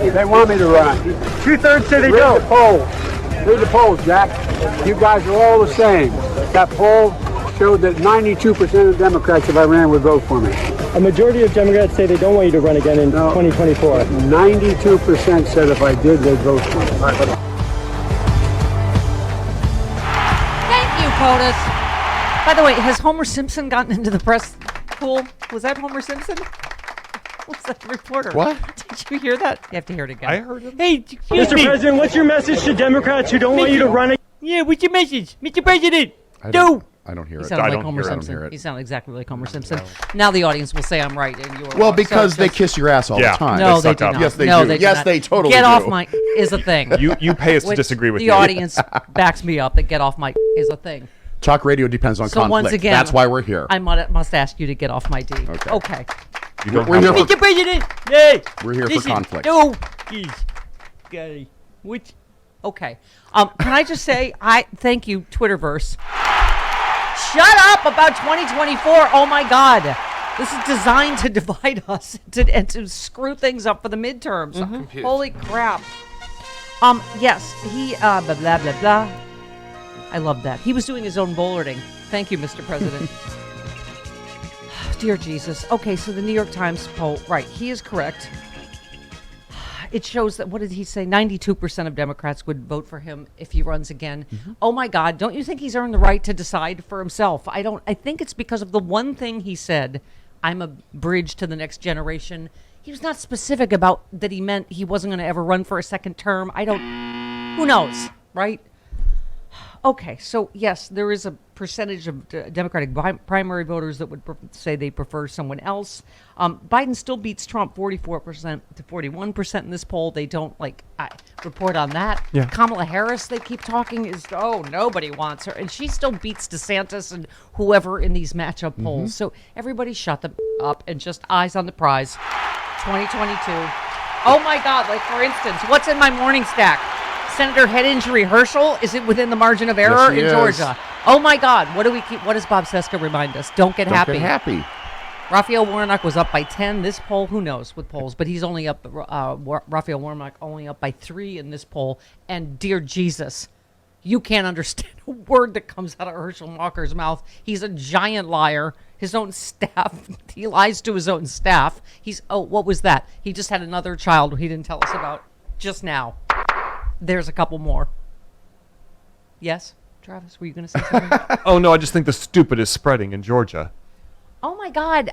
They want me to run. 2/3 say they Read don't. the polls. Read the polls, Jack. You guys are all the same. That poll showed that 92% of Democrats, if I ran, would vote for me. A majority of Democrats say they don't want you to run again in 2024. 92% said if I did, they'd vote for me. Thank you, POTUS. By the way, has Homer Simpson gotten into the press pool? Was that Homer Simpson? Was that the reporter? What? Did you hear that? You have to hear it again. I heard him. Hey, Mr. President, what's your message to Democrats who don't want you to run again? Yeah, what's your message? Mr. President, I don't hear He it. sounded I like don't Homer hear it. I don't Simpson. hear it. He sounded exactly like Homer Simpson. Now the audience will say I'm right and you're Well, wrong. because So they just- kiss your ass all Yeah. the time. No, They they suck do up. not. Yes, they no, do. They Yes, not. they totally Get do. off my is a thing. You pay us to Which disagree with the you. audience backs me up that get off my is a thing. Talk radio depends on So conflict. once again, That's why we're here. I must ask you to get off my D. Okay. You don't We're have here to- Mr. President, hey, We're here for conflict. No, please, guy. Which? Okay. Can I just say, I thank you, Twitterverse. Shut up about 2024. Oh my God, this is designed to divide us and to screw things up for the midterms. Holy crap. Yes, he blah blah blah blah. I love that. He was doing his own bulleting. Thank you, Mr. President. Dear Jesus. Okay, so the New York Times poll, right, he is correct. It shows that, what did he say? 92% of Democrats would vote for him if he runs again. Oh my God, don't you think he's earned the right to decide for himself? I think it's because of the one thing he said, I'm a bridge to the next generation. He was not specific about that he meant he wasn't going to ever run for a second term. Who knows, right? Okay, so yes, there is a percentage of Democratic primary voters that would say they prefer someone else. Biden still beats Trump 44% to 41% in this poll. They don't report on that. Yeah. Kamala Harris, they keep talking nobody wants her, and she still beats DeSantis and whoever in these matchup polls. So everybody shut them up and just eyes on the prize. 2022. Oh my God! Like for instance, what's in my morning stack? Senator head injury Herschel, is it within the margin of error Yes, he in is. Georgia? Oh my God, what does Bob Seska remind us? Don't get happy. Get happy. Raphael Warnock was up by 10 this poll. Who knows with polls, but he's only up, Raphael Warnock only up by 3 in this poll. And dear Jesus, you can't understand a word that comes out of Herschel Walker's mouth. He's a giant liar. His own staff, he lies to his own staff. What was that? He just had another child he didn't tell us about just now. There's a couple more. Yes, Travis, were you going to say something? Oh no, I just think the stupid is spreading in Georgia. Oh my God,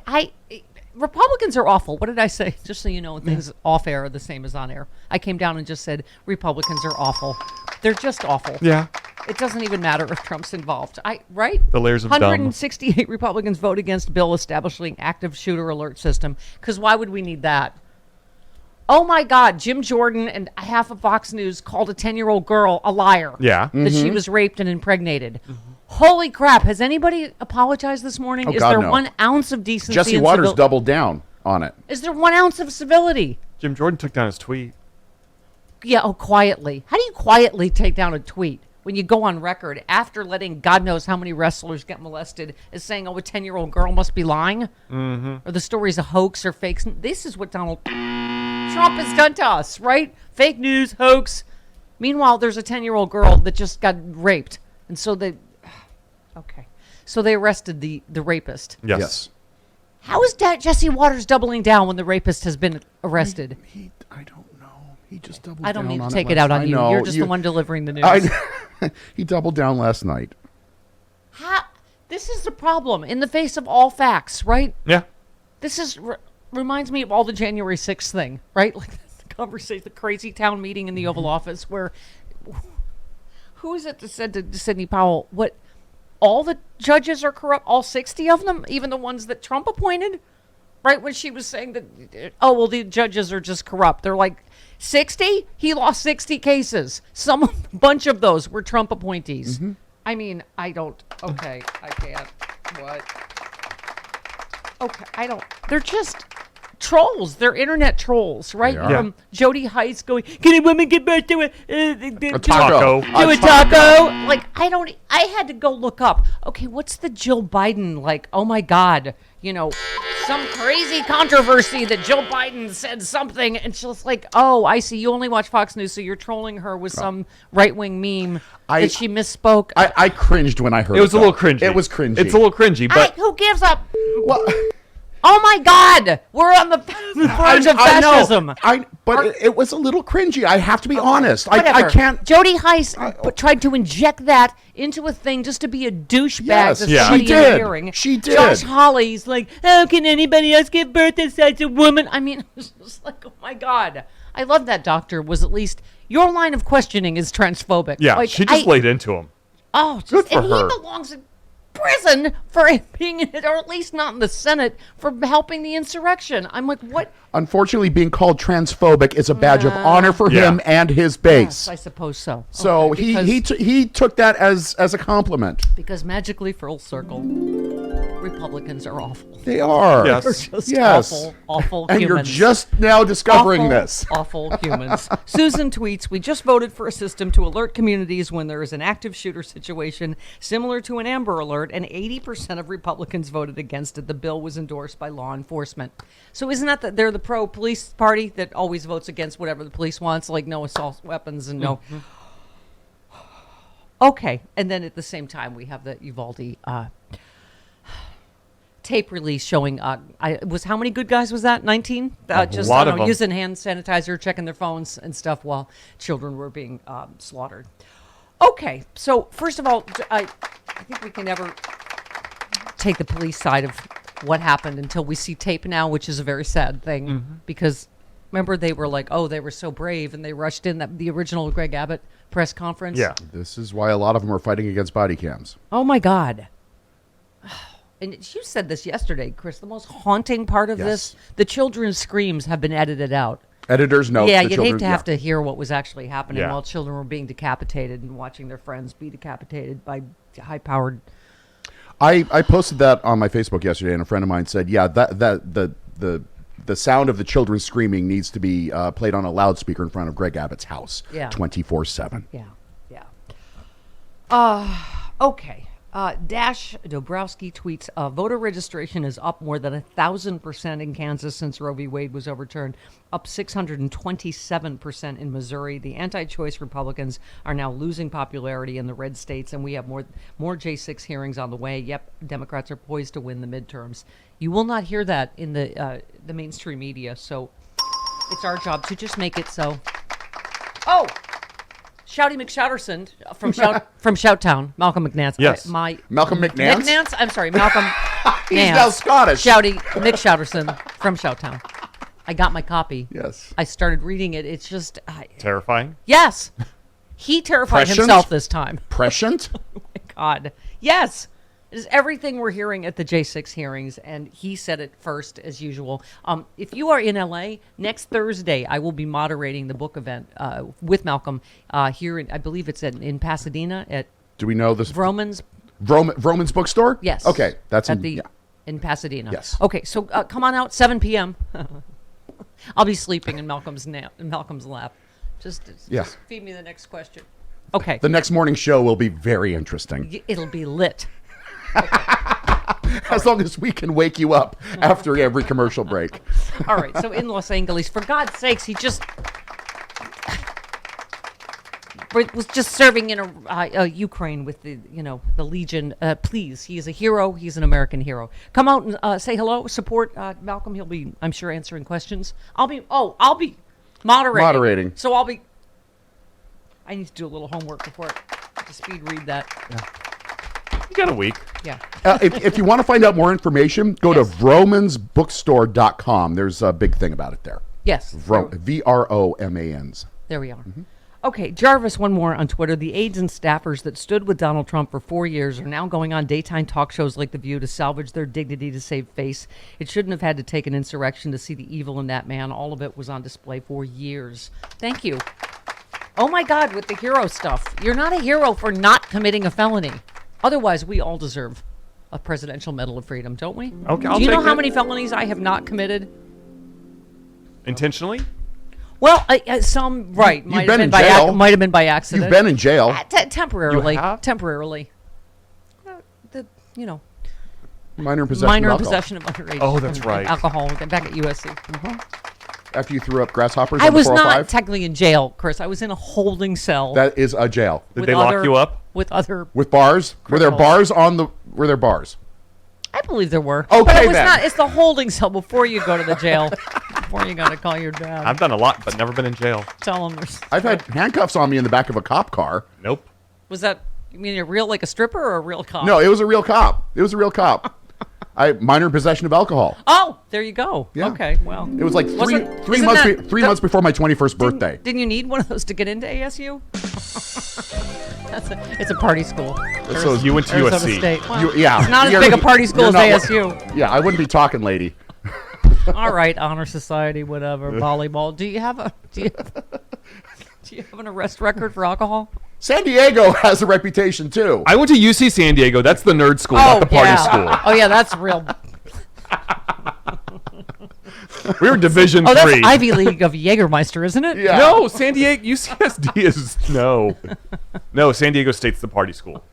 Republicans are awful. What did I say? Just so you know, things off air are the same as on air. I came down and just said Republicans are awful. They're just awful. Yeah. It doesn't even matter if Trump's involved. Right? The layers of dumb. 168 Republicans vote against bill establishing active shooter alert system. Because why would we need that? Oh my God, Jim Jordan and half of Fox News called a 10-year-old girl a liar. Yeah. That she was raped and impregnated. Holy crap. Has anybody apologized this morning? Oh, Is God, there no. 1 ounce of decency Jesse and Waters doubled down on it. Is there 1 ounce of civility? Jim Jordan took down his tweet. Yeah, quietly. How do you quietly take down a tweet when you go on record after letting God knows how many wrestlers get molested as saying, a 10-year-old girl must be lying? Or the story's a hoax or fakes? This is what Donald Trump has done to us, right? Fake news, hoax. Meanwhile, there's a 10-year-old girl that just got raped. And so they arrested the rapist. Yes. How is that Jesse Waters doubling down when the rapist has been arrested? I don't know. He just doubled down. I don't mean to on take it it out last- on I you. know. You're just the one delivering the news. He doubled down last night. This is the problem in the face of all facts, right? Yeah. This reminds me of all the January 6th thing, right? Like the conversation, the crazy town meeting in the Oval Office where who is it that said to Sidney Powell, what, all the judges are corrupt, all 60 of them, even the ones that Trump appointed? Right when she was saying that, the judges are just corrupt. They're like, 60? He lost 60 cases. A bunch of those were Trump appointees. I mean, I can't. What? Okay, they're just trolls. They're internet trolls, right? They are. From Jody Heights going, "Can a woman give birth to A taco. do a taco?" Like, I had to go look up. Okay, what's the Jill Biden, like, oh my God, some crazy controversy that Jill Biden said something, and she's like, "Oh, I see. You only watch Fox News, so you're trolling her with some right-wing meme that she misspoke." I cringed when I heard it. It was a little cringy. It was cringy. It's a little cringy, but Who gives up? Well, Oh my God, we're on the verge of fascism. But it was a little cringy. I have to be honest. I Whatever. can't. Jody Heiss tried to inject that into a thing just to be a douchebag Yes, to yeah. somebody She in the did. hearing. She did. Josh Hawley's like, "How can anybody else give birth to such a woman?" I mean, it's just like, oh my God. I love that doctor was at least, your line of questioning is transphobic. yeah, Like, she just laid into him. Oh, Good for and her. he belongs in prison for being, or at least not in the Senate, for helping the insurrection. I'm like, what? Unfortunately, being called transphobic is a badge of honor for Yeah. him and his Yes, base. I suppose so. So Okay, he took that as a compliment. because magically, full circle, Republicans are awful. They are. Yes. They're just Yes. awful And humans. you're just now discovering awful, this. Awful humans. Susan tweets, "We just voted for a system to alert communities when there is an active shooter situation similar to an Amber Alert, and 80% of Republicans voted against it. The bill was endorsed by law enforcement." So isn't that they're the pro-police party that always votes against whatever the police wants, like no assault weapons and no... Okay, and then at the same time, we have the Uvalde tape release showing, how many good guys was that? 19? Just, lot of them. using hand sanitizer, checking their phones and stuff while children were being slaughtered. Okay, so first of all, I think we can never take the police side of what happened until we see tape now, which is a very sad thing, because remember they were like, oh, they were so brave, and they rushed in the original Greg Abbott press conference. Yeah. This is why a lot of them are fighting against body cams. Oh my God. And you said this yesterday, Chris. The most haunting part of this, the children's screams have been edited out. Editors note. Yeah, the you'd children, hate to have to hear what was actually happening Yeah. while children were being decapitated and watching their friends be decapitated by high-powered. I posted that on my Facebook yesterday, and a friend of mine said, "Yeah, that the sound of the children screaming needs to be played on a loudspeaker in front of Greg Abbott's house, Yeah. 24/7." Yeah. Okay. Dash Dobrowski tweets, voter registration is up more than 1,000% in Kansas since Roe v. Wade was overturned, up 627% in Missouri. The anti-choice Republicans are now losing popularity in the red states, and we have more J6 hearings on the way. Yep, Democrats are poised to win the midterms. You will not hear that in the mainstream media, so it's our job to just make it so. Oh! Shouty McShouterson from Shouttown, Malcolm McNance. Yes. Malcolm McNance? I'm sorry, Malcolm. He's Nance. now Scottish. Shouty McShouterson from Shouttown. I got my copy. Yes. I started reading it. It's just Terrifying. yes. He terrified Prescient? himself this time. Prescient? Oh my God. Yes. It is everything we're hearing at the J6 hearings, and he said it first, as usual. If you are in LA, next Thursday, I will be moderating the book event with Malcolm here, I believe it's in Pasadena at Do we know this? Vroman's. Vroman's bookstore? Yes. Okay, that's at in, in Pasadena. Yes. Okay, so come on out, 7 p.m. I'll be sleeping in Malcolm's lap. Just feed me the next question. Okay. The next morning show will be very interesting. It'll be lit. As long as we can wake you up after every commercial break. All right. So in Los Angeles, for God's sakes, he just was just serving in a Ukraine with the Legion. Please, he is a hero. He's an American hero. Come out and say hello. Support Malcolm. He'll be, I'm sure, answering questions. I'll be moderating. So I need to do a little homework before to speed read that. You got a week. Yeah. If you want to find out more information, go to vromansbookstore.com. There's a big thing about it there. Yes. VROMANs. There we are. Okay, Jarvis, one more on Twitter. The aides and staffers that stood with Donald Trump for 4 years are now going on daytime talk shows like The View to salvage their dignity to save face. It shouldn't have had to take an insurrection to see the evil in that man. All of it was on display for years. Thank you. Oh my God, with the hero stuff. You're not a hero for not committing a felony. Otherwise, we all deserve a Presidential Medal of Freedom, don't we? Okay, Do you know how many felonies I have not committed? Intentionally? Well, some right You've been in jail. might have been by accident. You've been in jail. Temporarily. You have? Temporarily. Minor in possession Minor of in alcohol. possession of underage. Oh, that's right. Alcohol back at USC. After you threw up grasshoppers I on the was 405? not technically in jail, Chris. I was in a holding cell. That is a jail. Did with they lock other- you up? with other? With bars? Were there Criminals. bars on the... Were there bars? I believe there were. Okay, but it was then. not. It's the holding cell before you go to the jail. Before you got to call your dad. I've done a lot, but never been in jail. Tell them there's. I've had handcuffs on me in the back of a cop car. Nope. Was that? You mean a real like a stripper or a real cop? No, it was a real cop. It was a real cop. Minor in possession of alcohol. Oh, there you go. Yeah. Okay, well. It was like Wasn't- three isn't months that- three months before my 21st birthday. Didn't you need one of those to get into ASU? It's a party school. So You went to Arizona USC. State. Well, Yeah. it's not as You're- big a party school you're as not- ASU. Yeah, I wouldn't be talking, lady. All right, honor society, whatever, volleyball. Do you have an arrest record for alcohol? San Diego has a reputation, too. I went to UC San Diego. That's the nerd school, not the party school. Oh yeah, that's real. We were Division Oh, that's 3. Ivy League of Jägermeister, isn't it? Yeah. No, San Diego, UCSD is, no. No, San Diego State's the party school.